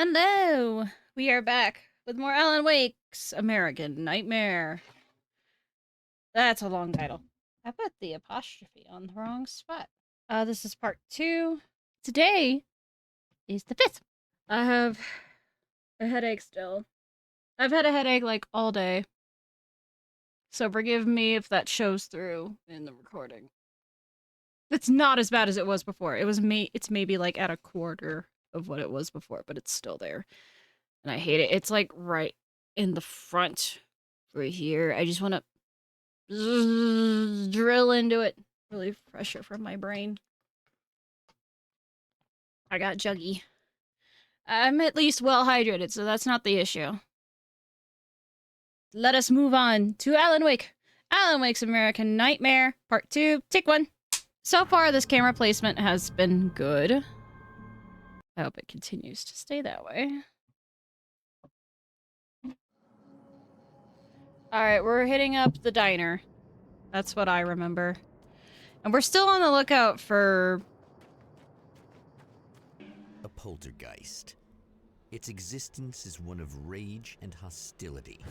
Hello! We are back with more Alan Wake's American Nightmare. That's a long title. I put the apostrophe on the wrong spot. This is part 2. Today is the 5th. I have a headache still. I've had a headache like all day. So forgive me if that shows through in the recording. It's not as bad as it was before. It's maybe like at a quarter of what it was before, but it's still there. And I hate it. It's like right in the front right here. I just want to drill into it. Really pressure from my brain. I got juggy. I'm at least well hydrated, so that's not the issue. Let us move on to Alan Wake. Alan Wake's American Nightmare, Part 2, Take 1. So far, this camera placement has been good. I hope it continues to stay that way. Alright, we're hitting up the diner. That's what I remember. And we're still on the lookout for... a poltergeist. Its existence is one of rage and hostility,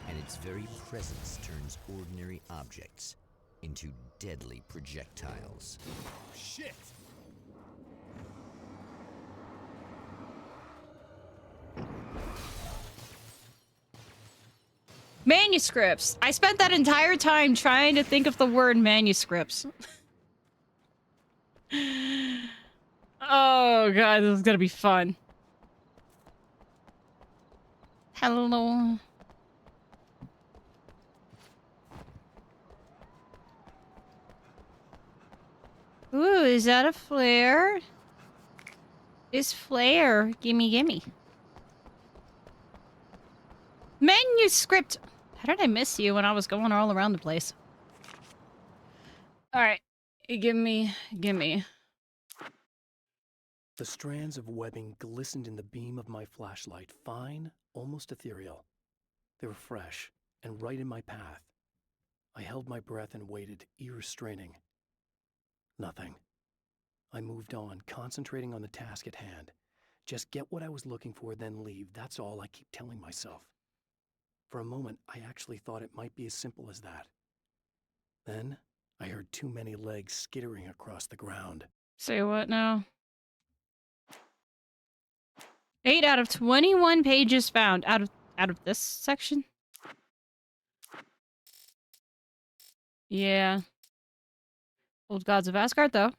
and its very presence turns ordinary objects into deadly projectiles. Shit! Manuscripts! I spent that entire time trying to think of the word manuscripts. Oh god, this is gonna be fun. Hello. Ooh, is that a flare? It's flare. Gimme, gimme. Manuscript! How did I miss you when I was going all around the place? Alright. Gimme, gimme. The strands of webbing glistened in the beam of my flashlight, fine, almost ethereal. They were fresh and right in my path. I held my breath and waited, ears straining. Nothing. I moved on, concentrating on the task at hand. Just get what I was looking for, then leave. That's all I keep telling myself. For a moment, I actually thought it might be as simple as that. Then, I heard too many legs skittering across the ground. Say what now? 8 out of 21 pages found. Out of this section? Yeah. Old Gods of Asgard, though.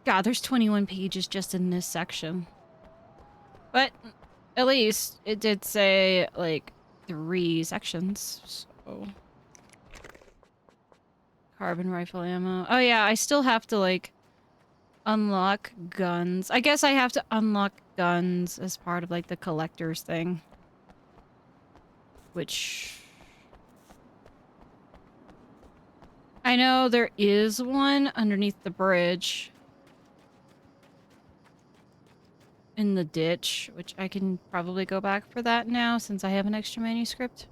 God, there's 21 pages just in this section. But at least it did say, like, 3 sections, so... Carbon rifle ammo. Oh yeah, I still have to, like, unlock guns. I guess I have to unlock guns as part of, like, the collector's thing. Which... I know there is one underneath the bridge. In the ditch, which I can probably go back for that now since I have an extra manuscript.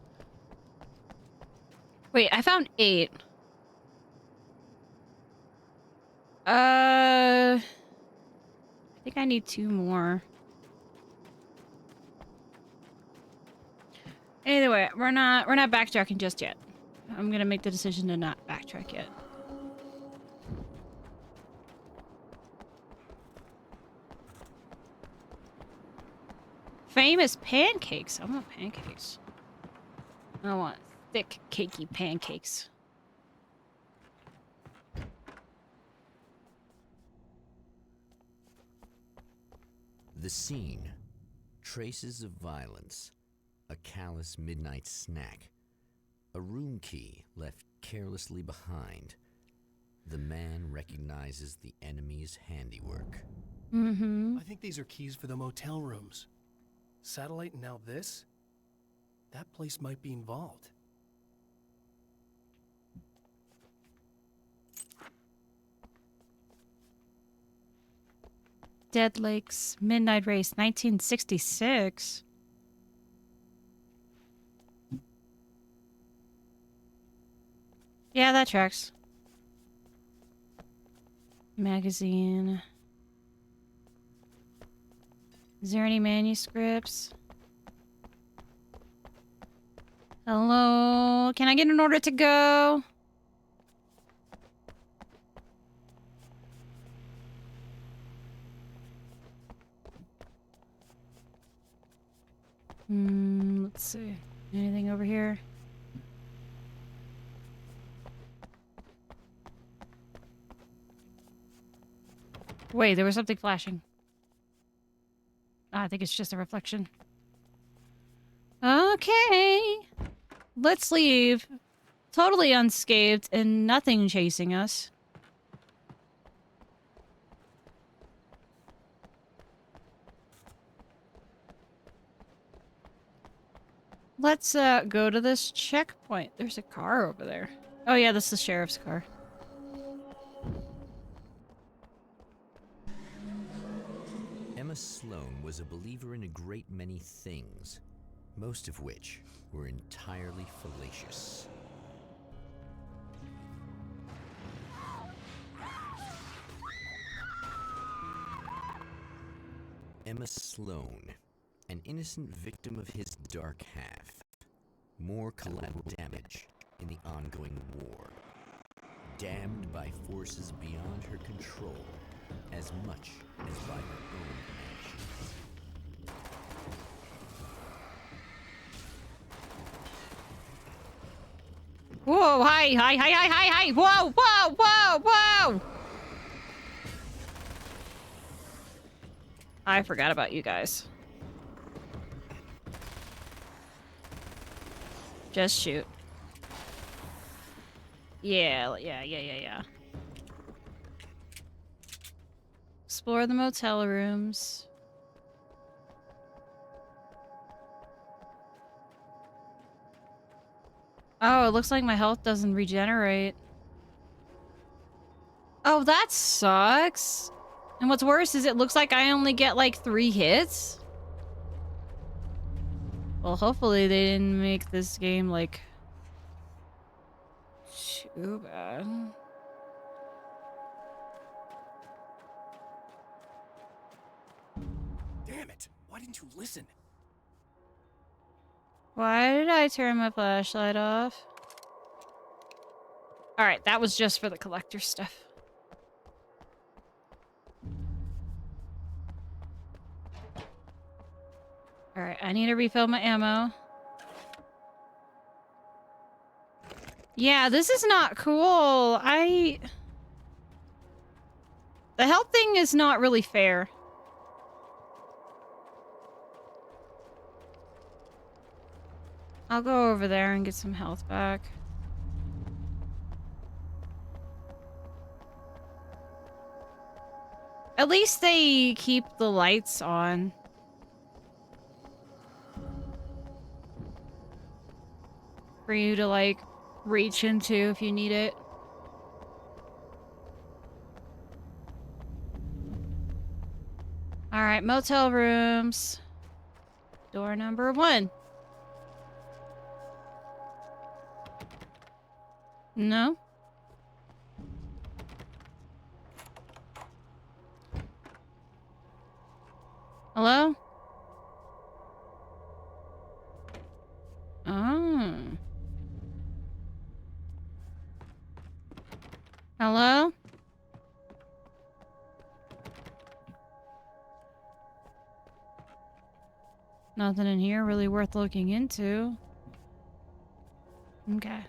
Wait, I found 8. I think I need 2 more. Anyway, we're not backtracking just yet. I'm gonna make the decision to not backtrack yet. Famous pancakes. I want pancakes. I want thick, cakey pancakes. The scene. Traces of violence. A callous midnight snack. A room key left carelessly behind. The man recognizes the enemy's handiwork. Mm-hmm. I think these are keys for the motel rooms. Satellite and now this? That place might be involved. Dead Lakes Midnight Race 1966. Yeah, that tracks. Magazine. Is there any manuscripts? Hello? Can I get an order to go? Let's see. Anything over here? Wait, there was something flashing. I think it's just a reflection. Okay. Let's leave. Totally unscathed and nothing chasing us. Let's go to this checkpoint. There's a car over there. Oh yeah, this is the sheriff's car. Emma Sloan was a believer in a great many things, most of which were entirely fallacious. Emma Sloan, an innocent victim of his dark half. More collateral damage in the ongoing war. Damned by forces beyond her control as much as by her own actions. Whoa, hi. Whoa. I forgot about you guys. Just shoot. Yeah. Explore the motel rooms. Oh, it looks like my health doesn't regenerate. Oh, that sucks. And what's worse is it looks like I only get like 3 hits. Well, hopefully they didn't make this game like too bad. Damn it! Why didn't you listen? Why did I turn my flashlight off? Alright, that was just for the collector stuff. Alright, I need to refill my ammo. Yeah, this is not cool. The health thing is not really fair. I'll go over there and get some health back. At least they keep the lights on. For you to, like, reach into if you need it. Alright, motel rooms. Door number 1. No? Hello? Oh. Hello? Nothing in here really worth looking into. Okay.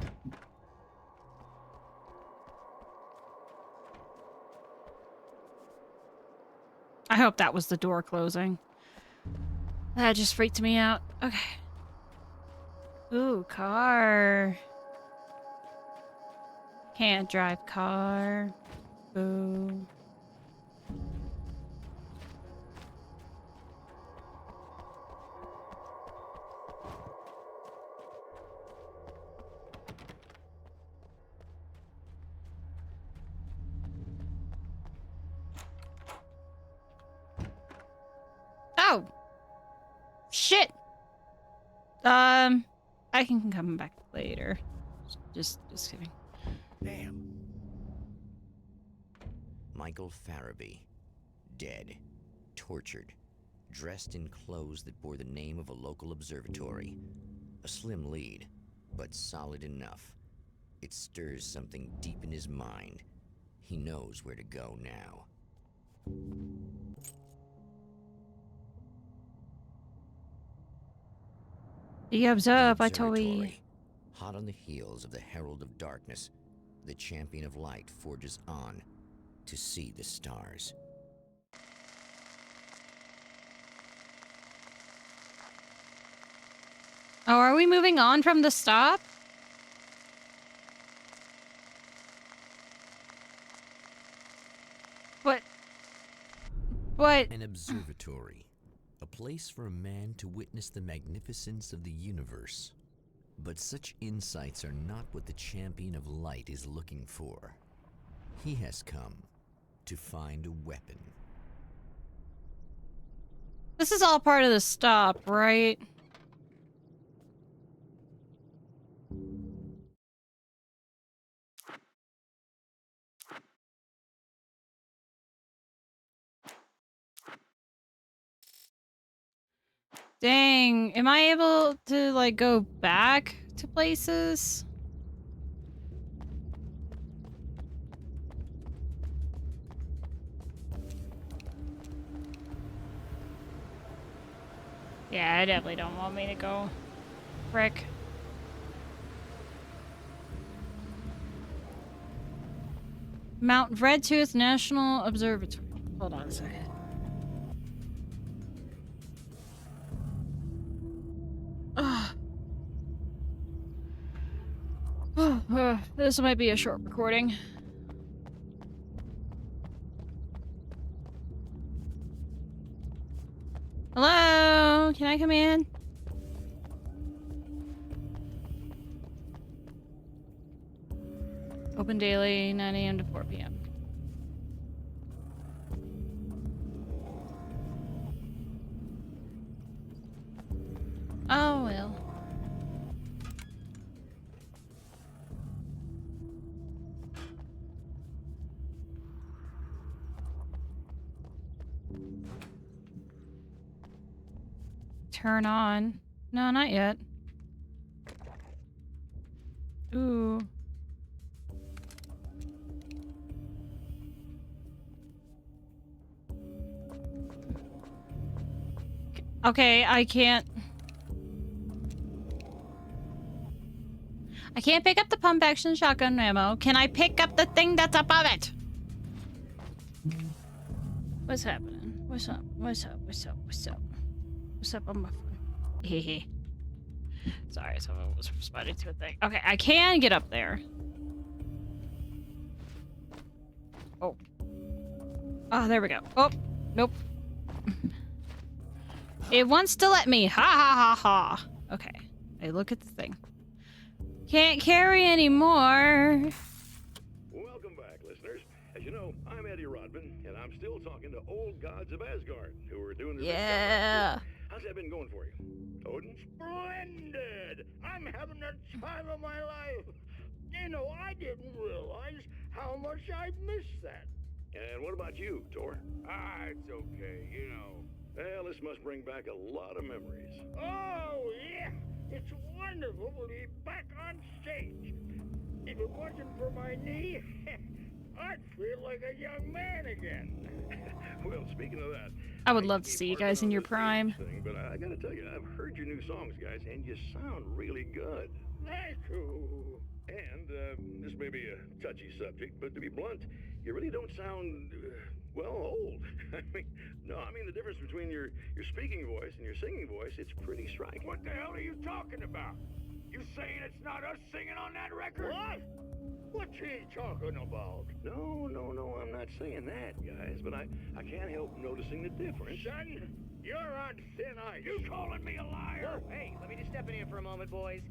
I hope that was the door closing. That just freaked me out. Okay. Ooh, car. Can't drive car. Boo. Oh! Shit! I can come back later. Just kidding. Damn. Michael Farabee. Dead. Tortured. dressed in clothes that bore the name of a local observatory. A slim lead, but solid enough. It stirs something deep in his mind. He knows where to go now. The observatory. Hot on the heels of the Herald of Darkness, the Champion of Light forges on to see the stars. Oh, are we moving on from the stop? What? An observatory. A place for a man to witness the magnificence of the universe. But such insights are not what the Champion of Light is looking for. He has come to find a weapon. This is all part of the stop, right? Dang, am I able to, like, go back to places? Yeah, I definitely don't want me to go. Frick. Mount Redtooth National Observatory. Hold on a second. This might be a short recording. Hello? Can I come in? Open daily, 9 a.m. to 4 p.m. Oh, well. Turn on. No, not yet. Ooh. Okay, I can't pick up the pump action shotgun ammo. Can I pick up the thing that's above it? What's happening? What's up? What's up? What's up? What's up? What's up on my phone? Hehe. Sorry, someone was responding to a thing. Okay, I can get up there. Oh. Oh, there we go. Oh, nope. It wants to let me. Ha ha ha ha. Okay. I look at the thing. Can't carry anymore. Welcome back, listeners. As you know, I'm Eddie Rodman, and I'm still talking to old gods of Asgard who are doing their Yeah. best. How's that been going for you? Odin? Splendid! I'm having the time of my life. You know, I didn't realize how much I missed that. And what about you, Thor? It's okay, you know. Well, this must bring back a lot of memories. Oh, yeah! It's wonderful to be back on stage. If it wasn't for my knee, I'd feel like a young man again. Well, speaking of that, I would love to see you guys in your prime. But I gotta tell you, I've heard your new songs, guys, and you sound really good. Thank you. And this may be a touchy subject, but to be blunt, you really don't sound, old. I mean the difference between your speaking voice and your singing voice, it's pretty striking. What the hell are you talking about? You saying it's not us singing on that record? What? What's he talking about? No, I'm not saying that, guys, but I can't help noticing the difference. Son, you're on thin ice. You calling me a liar? Whoa, hey, let me just step in here for a moment, boys.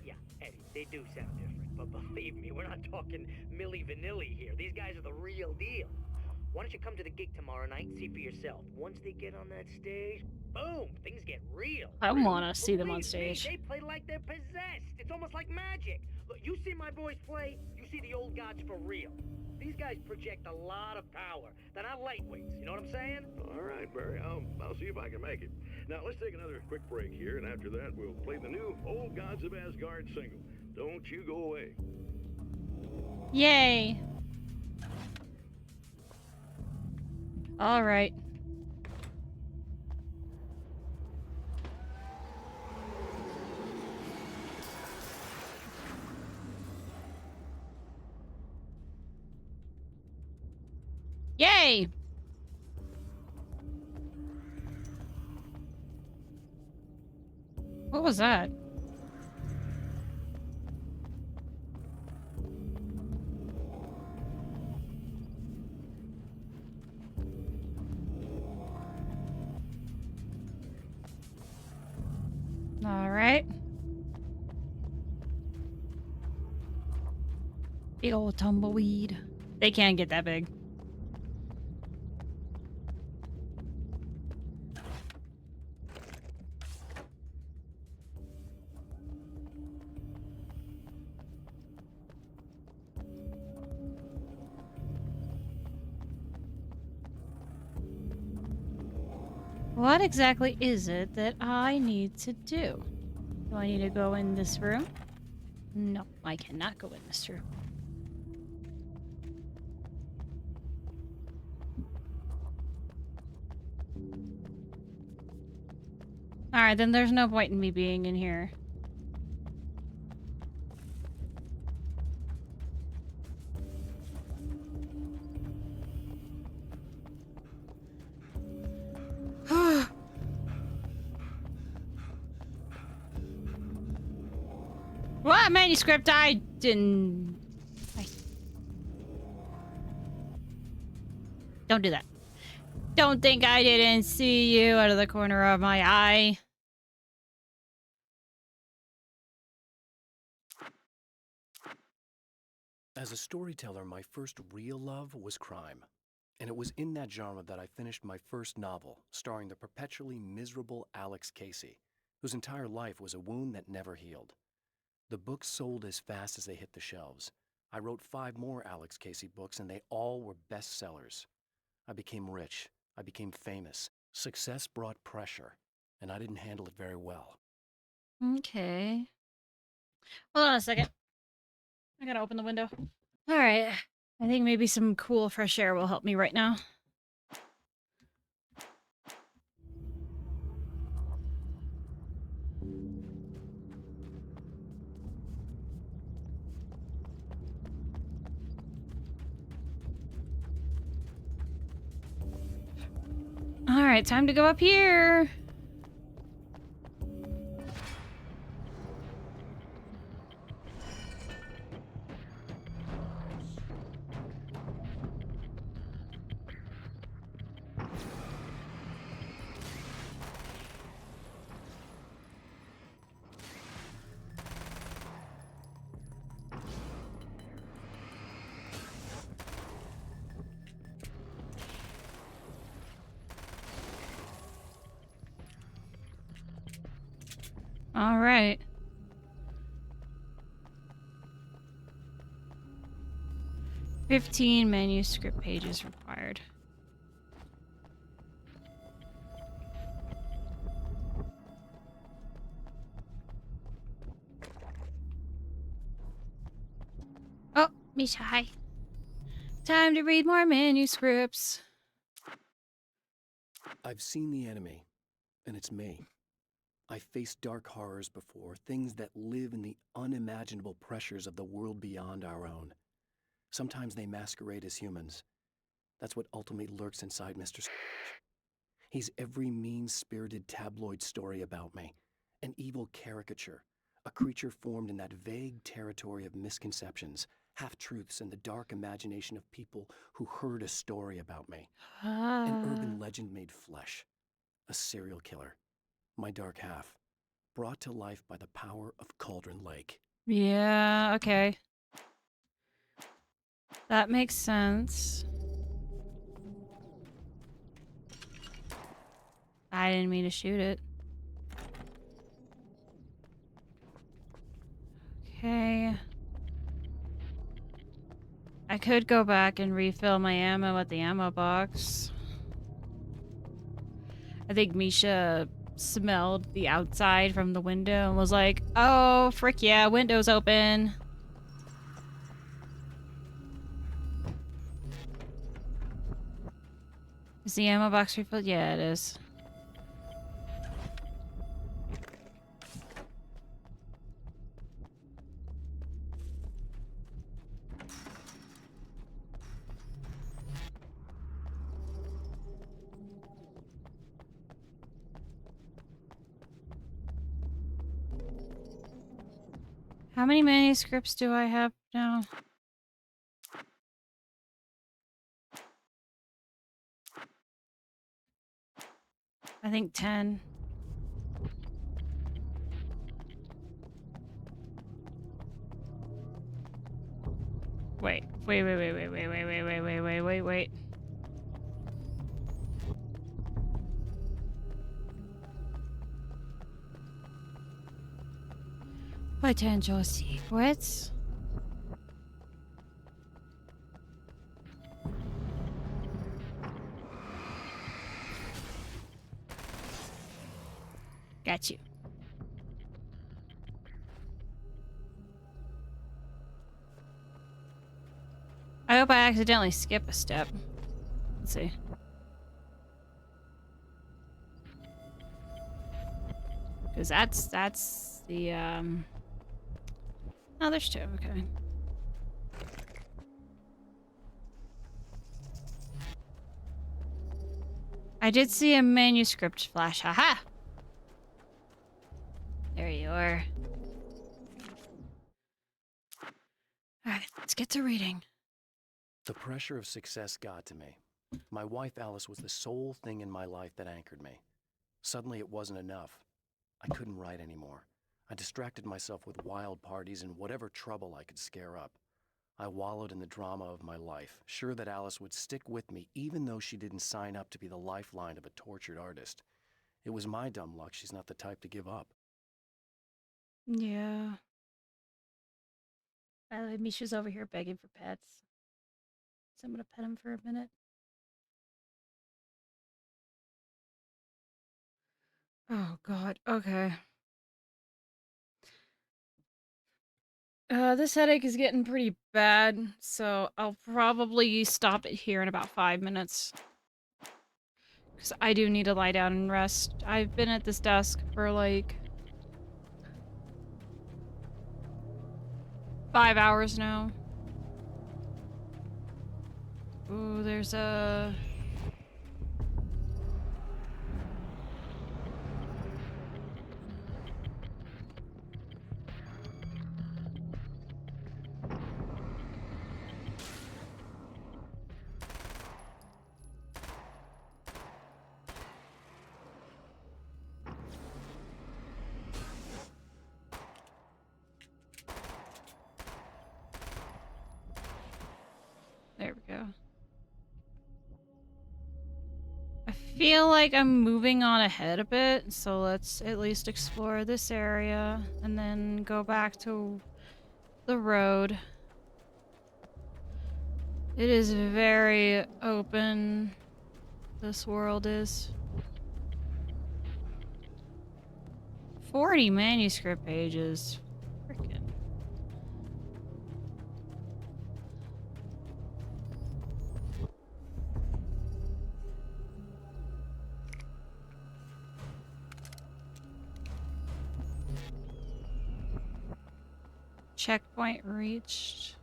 Yeah, Eddie, they do sound different, but believe me, we're not talking Milli Vanilli here. These guys are the real deal. Why don't you come to the gig tomorrow night and see for yourself? Once they get on that stage, boom, things get real. I want to see them on Believe me, stage. they play like they're possessed. It's almost like magic. Look, you see my boys play, you see the old gods for real. These guys project a lot of power. They're not lightweights, you know what I'm saying? All right, Barry. I'll see if I can make it. Now, let's take another quick break here, and after that, we'll play the new Old Gods of Asgard single. Don't you go away. Yay. All right. Yay! What was that? All right. Big old tumbleweed. They can't get that big. What exactly is it that I need to do? Do I need to go in this room? No, I cannot go in this room. Alright, then there's no point in me being in here. What manuscript? I didn't. Don't do that. Don't think I didn't see you out of the corner of my eye. As a storyteller, my first real love was crime. And it was in that genre that I finished my first novel, starring the perpetually miserable Alex Casey, whose entire life was a wound that never healed. The books sold as fast as they hit the shelves. I wrote 5 more Alex Casey books, and they all were bestsellers. I became rich. I became famous. Success brought pressure, and I didn't handle it very well. Okay. Hold on a second. I gotta open the window. Alright. I think maybe some cool fresh air will help me right now. Alright, time to go up here. All right. "15 manuscript pages required." Oh, Misha, hi. Time to read more manuscripts. I've seen the enemy, and it's me. I've faced dark horrors before, things that live in the unimaginable pressures of the world beyond our own. Sometimes they masquerade as humans. That's what ultimately lurks inside Mr. He's every mean-spirited tabloid story about me, an evil caricature, a creature formed in that vague territory of misconceptions, half-truths, and the dark imagination of people who heard a story about me. An urban legend made flesh. A serial killer. My dark half. Brought to life by the power of Cauldron Lake. Yeah, okay. That makes sense. I didn't mean to shoot it. Okay. I could go back and refill my ammo at the ammo box. I think Misha smelled the outside from the window and was like, oh, frick yeah, window's open. Is the ammo box refilled? Yeah, it is. How many manuscripts do I have now? I think 10. Wait. Potential secrets? Got you. I hope I accidentally skip a step. Let's see. Because that's the, Oh, there's 2, okay. I did see a manuscript flash. Haha! There you are. Alright, let's get to reading. The pressure of success got to me. My wife Alice was the sole thing in my life that anchored me. Suddenly it wasn't enough. I couldn't write anymore. I distracted myself with wild parties and whatever trouble I could scare up. I wallowed in the drama of my life, sure that Alice would stick with me even though she didn't sign up to be the lifeline of a tortured artist. It was my dumb luck she's not the type to give up. Yeah. Misha's over here begging for pets. So I'm gonna pet him for a minute. Oh god, okay. This headache is getting pretty bad, so I'll probably stop it here in about 5 minutes. Because I do need to lie down and rest. I've been at this desk for like 5 hours now. Ooh, there's a... There we go. I feel like I'm moving on ahead a bit, so let's at least explore this area and then go back to the road. It is very open, this world is. 40 manuscript pages. Frickin'. Checkpoint reached.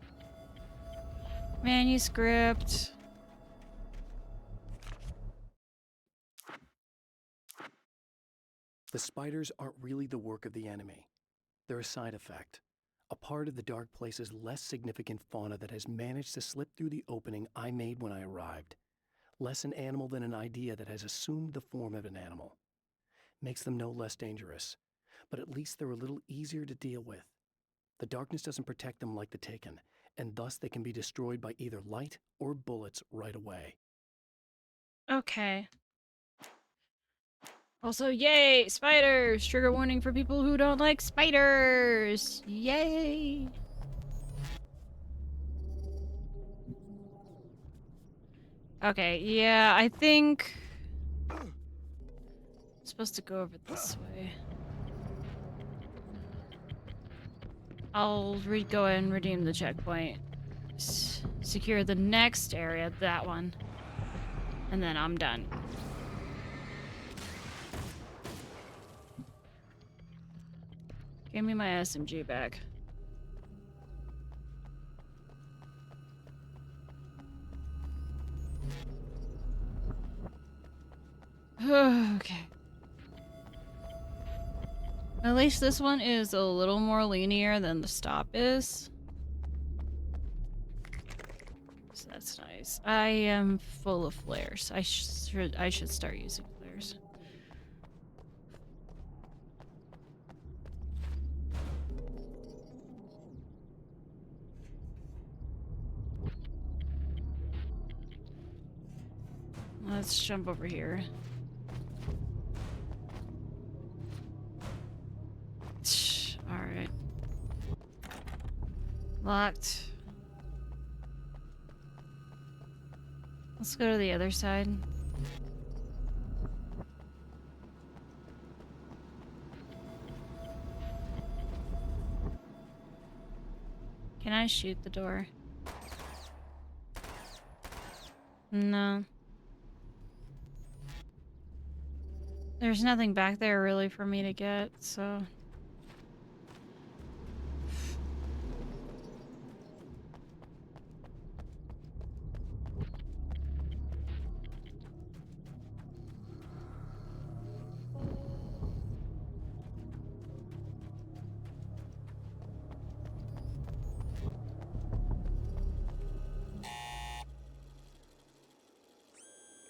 Manuscript. The spiders aren't really the work of the enemy. They're a side effect, a part of the dark place's less significant fauna that has managed to slip through the opening I made when I arrived. Less an animal than an idea that has assumed the form of an animal. Makes them no less dangerous, but at least they're a little easier to deal with. The darkness doesn't protect them like the Taken, and thus they can be destroyed by either light or bullets right away. Okay. Also, yay! Spiders! Trigger warning for people who don't like spiders! Yay! Okay, yeah, I think... I'm supposed to go over this way. I'll go ahead and redeem the checkpoint. Secure the next area, that one. And then I'm done. Give me my SMG back. Okay. At least this one is a little more linear than the stop is. So that's nice. I am full of flares. I should start using flares. Let's jump over here. Alright. Locked. Let's go to the other side. Can I shoot the door? No. There's nothing back there really for me to get, so...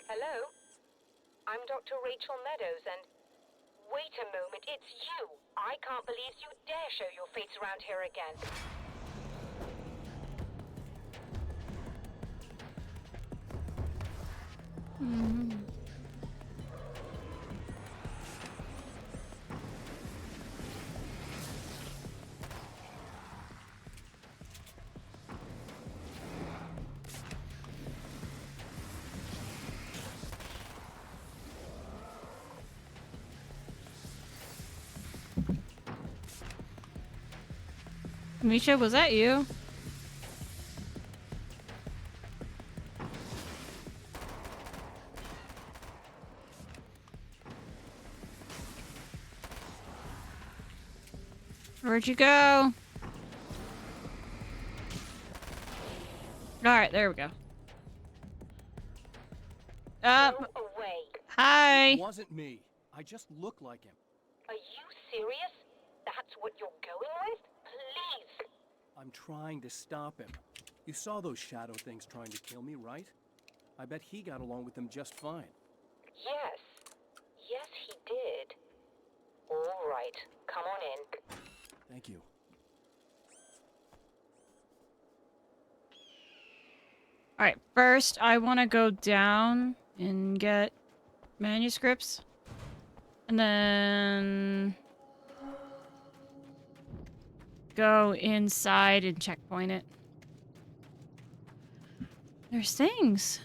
Hello? I'm Dr. Rachel Meadows, and... Wait a moment, it's you! I can't believe you dare show your face around here again. Misha, was that you? Where'd you go? Alright, there we go. Go away. Hi! It wasn't me. I just look like him. Are you serious? That's what you're going with? Please! I'm trying to stop him. You saw those shadow things trying to kill me, right? I bet he got along with them just fine. Yes. Yes, he did. All right. Come on in. Thank you. Alright, first I want to go down and get manuscripts. And then... go inside and checkpoint it. There's things!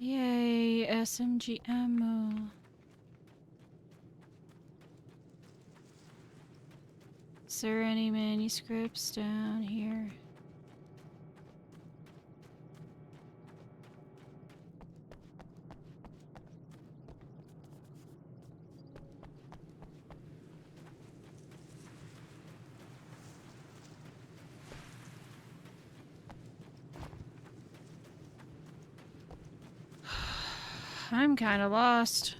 Yay, SMG ammo. Is there any manuscripts down here? I'm kind of lost.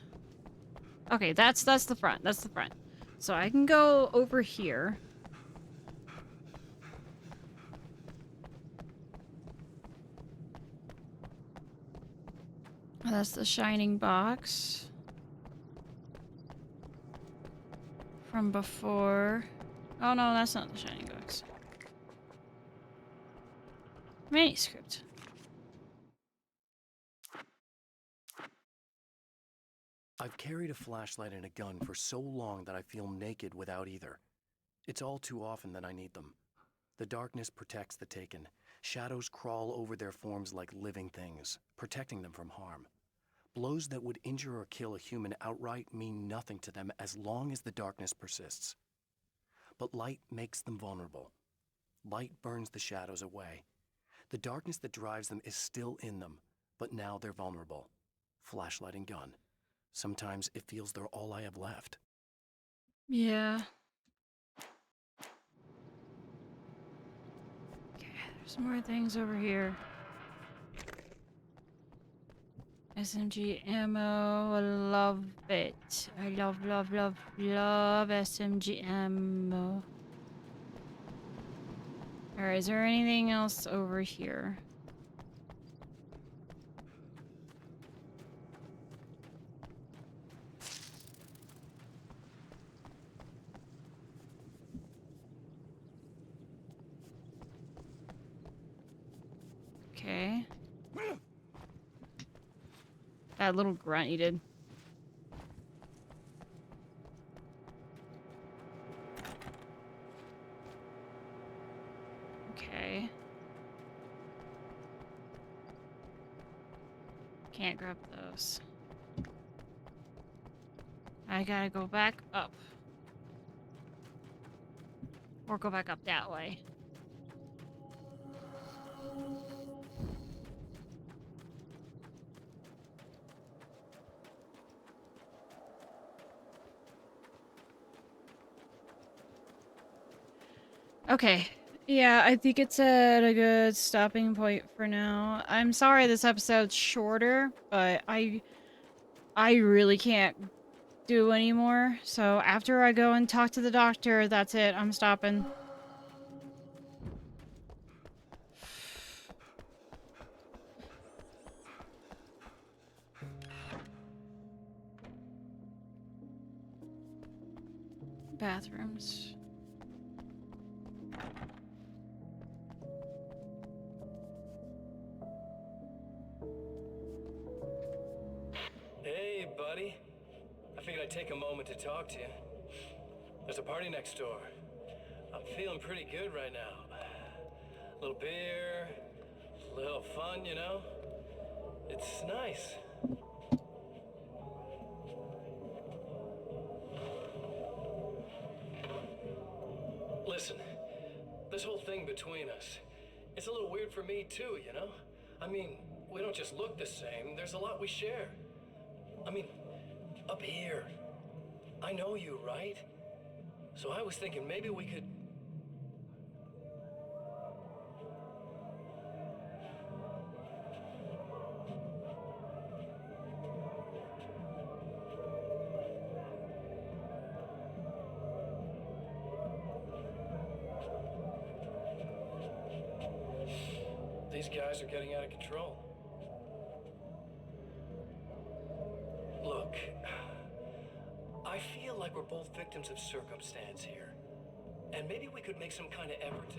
Okay, that's the front. That's the front. So I can go over here. That's the shining box from before. Oh no, that's not the shining box. Manuscript. I've carried a flashlight and a gun for so long that I feel naked without either. It's all too often that I need them. The darkness protects the taken. Shadows crawl over their forms like living things, protecting them from harm. Blows that would injure or kill a human outright mean nothing to them as long as the darkness persists. But light makes them vulnerable. Light burns the shadows away. The darkness that drives them is still in them, but now they're vulnerable. Flashlight and gun. Sometimes it feels they're all I have left. Yeah. Okay, there's more things over here. SMG ammo, I love it. I love SMG ammo. Alright, is there anything else over here? Okay. That little grunt you did. Okay. Can't grab those. I gotta go back up. Or go back up that way. Okay. Yeah, I think it's at a good stopping point for now. I'm sorry this episode's shorter, but I really can't do anymore. So after I go and talk to the doctor, that's it. I'm stopping. Bathrooms. Hey, buddy. I figured I'd take a moment to talk to you. There's a party next door. I'm feeling pretty good right now. A little beer, a little fun, you know? It's nice. Listen, this whole thing between us, it's a little weird for me too, you know? I mean, we don't just look the same, there's a lot we share. I mean, up here. I know you, right? So I was thinking maybe we could... These guys are getting out of control. Look, I feel like we're both victims of circumstance here. And maybe we could make some kind of effort to...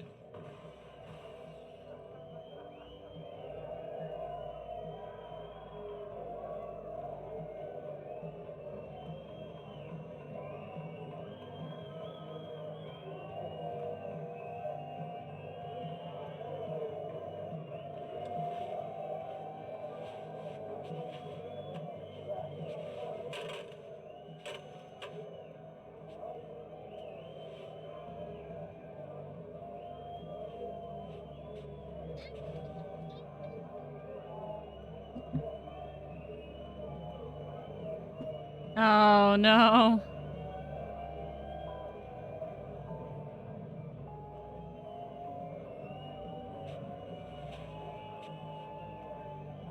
Oh no.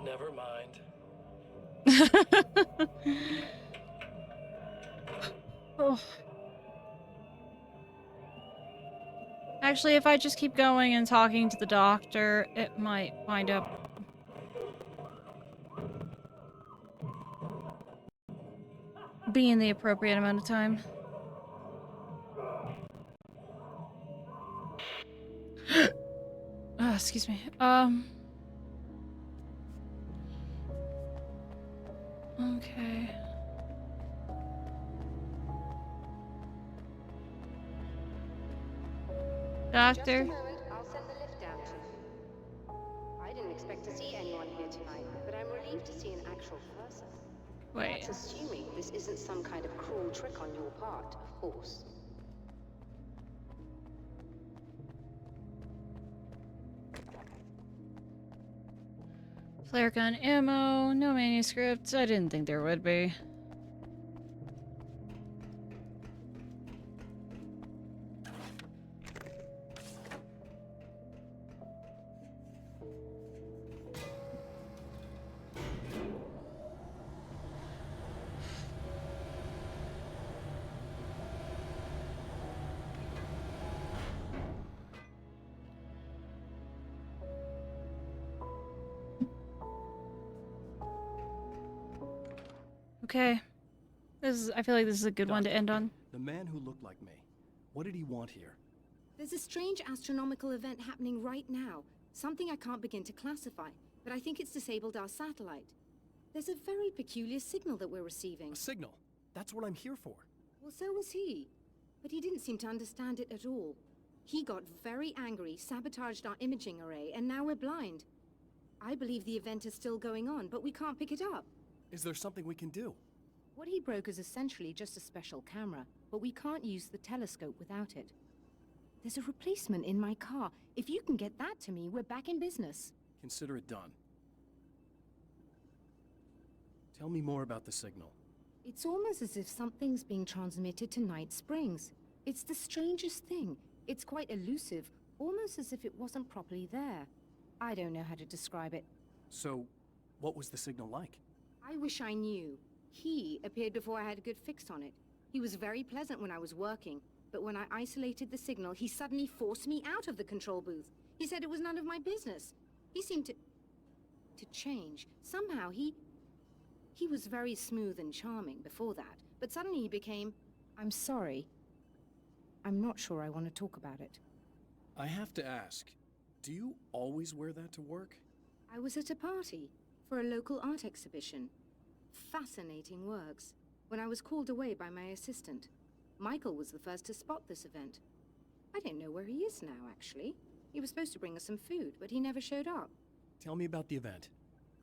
Never mind. Oh. Actually, if I just keep going and talking to the doctor, it might wind up being the appropriate amount of time. Excuse me. Okay. Doctor. Just a moment, I'll send the lift down to you. I didn't expect to see anyone here tonight, but I'm relieved to see an actual person. Wait. That's assuming this isn't some kind of cruel trick on your part, of course. Flare gun ammo, no manuscripts. I didn't think there would be. Okay. I feel like this is a good one to end on. The man who looked like me. What did he want here? There's a strange astronomical event happening right now. Something I can't begin to classify, but I think it's disabled our satellite. There's a very peculiar signal that we're receiving. A signal. That's what I'm here for. Well, so was he. But he didn't seem to understand it at all. He got very angry, sabotaged our imaging array, and now we're blind. I believe the event is still going on, but we can't pick it up. Is there something we can do? What he broke is essentially just a special camera, but we can't use the telescope without it. There's a replacement in my car. If you can get that to me, we're back in business. Consider it done. Tell me more about the signal. It's almost as if something's being transmitted to Night Springs. It's the strangest thing. It's quite elusive, almost as if it wasn't properly there. I don't know how to describe it. So, what was the signal like? I wish I knew. He appeared before I had a good fix on it. He was very pleasant when I was working, but when I isolated the signal, he suddenly forced me out of the control booth. He said it was none of my business. He seemed to change. Somehow he was very smooth and charming before that, but suddenly he became... I'm sorry. I'm not sure I want to talk about it. I have to ask, do you always wear that to work? I was at a party for a local art exhibition. Fascinating works. When I was called away by my assistant, Michael was the first to spot this event. I don't know where he is now, actually. He was supposed to bring us some food, but he never showed up. Tell me about the event.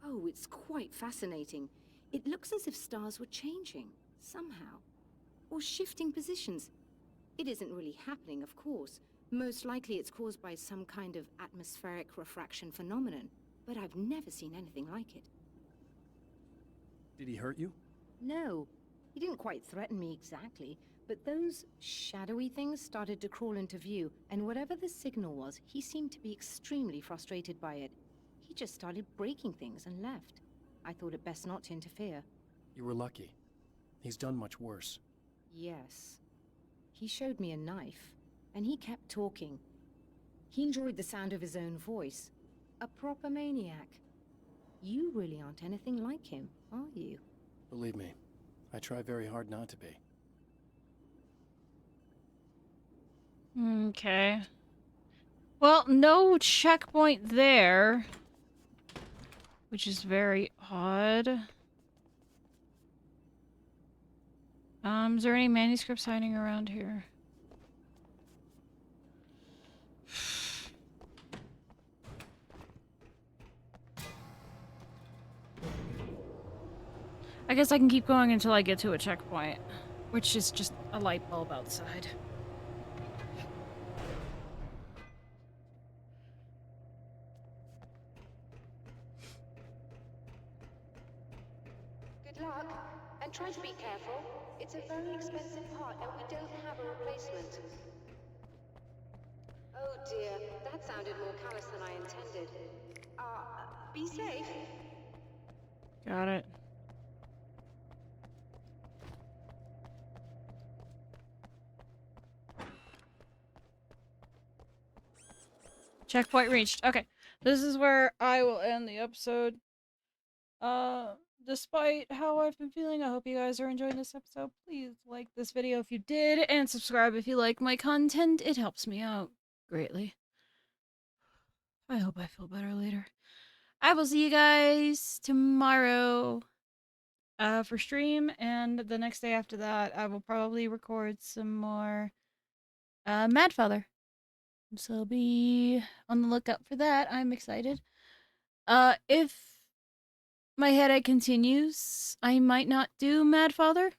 Oh, it's quite fascinating. It looks as if stars were changing, somehow. Or shifting positions. It isn't really happening, of course. Most likely it's caused by some kind of atmospheric refraction phenomenon. But I've never seen anything like it. Did he hurt you? No. He didn't quite threaten me exactly, but those shadowy things started to crawl into view, and whatever the signal was, he seemed to be extremely frustrated by it. He just started breaking things and left. I thought it best not to interfere. You were lucky. He's done much worse. Yes. He showed me a knife, and he kept talking. He enjoyed the sound of his own voice. A proper maniac. You really aren't anything like him, are you? Believe me, I try very hard not to be. Okay. Well, no checkpoint there. Which is very odd. Is there any manuscripts hiding around here? I guess I can keep going until I get to a checkpoint, which is just a light bulb outside. Good luck, and try to be careful. It's a very expensive part, and we don't have a replacement. Oh dear, that sounded more callous than I intended. Be safe. Got it. Checkpoint reached. Okay. This is where I will end the episode. Despite how I've been feeling, I hope you guys are enjoying this episode. Please like this video if you did, and subscribe if you like my content. It helps me out greatly. I hope I feel better later. I will see you guys tomorrow for stream, and the next day after that, I will probably record some more Mad Father. So be on the lookout for that. I'm excited. If my headache continues, I might not do Mad Father.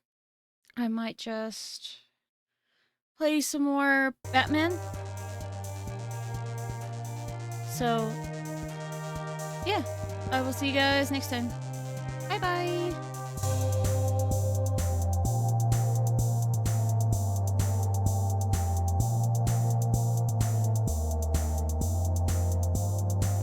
I might just play some more Batman. So, yeah. I will see you guys next time. Bye bye.